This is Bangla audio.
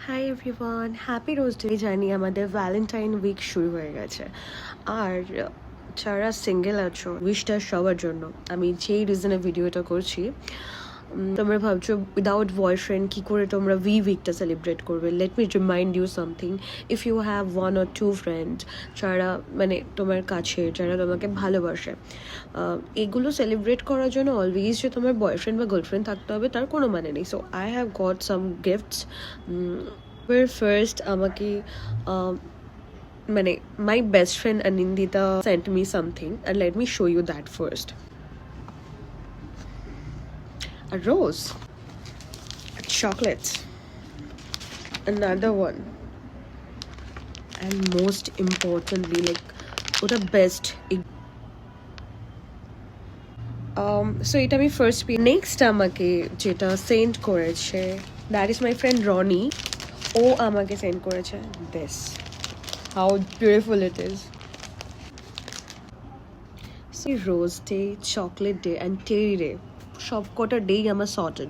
Hi everyone, happy rose day. জানি আমাদের ভ্যালেন্টাইন উইক শুরু হয়ে গেছে, আর যারা সিঙ্গেল আছো উইশটা সবার জন্য। আমি যেই রিজনে ভিডিওটা করছি, তোমরা ভাবছো উইদাউট বয়ফ্রেন্ড কী করে তোমরা উইকটা সেলিব্রেট করবে। Let me remind you something. If you have 1 or 2 friend যারা তোমার কাছে, যারা তোমাকে ভালোবাসে, এগুলো সেলিব্রেট করার জন্য অলওয়েজ যে তোমার বয়ফ্রেন্ড বা গার্লফ্রেন্ড থাকতে হবে তার কোনো মানে নেই। So I have got some gifts. First আমাকে my best friend Anindita sent me something, and let me show you that first. A rose, chocolates, another one, and most importantly, what the best. So এটা আমি ফার্স্ট নেক্সট আমাকে যেটা সেন্ড করেছে, that is my friend Rony. ও আমাকে সেন্ড করেছে this. How beautiful it is. Rose day, chocolate day and teddy day, সব কটা ডেই আমার সর্টেড।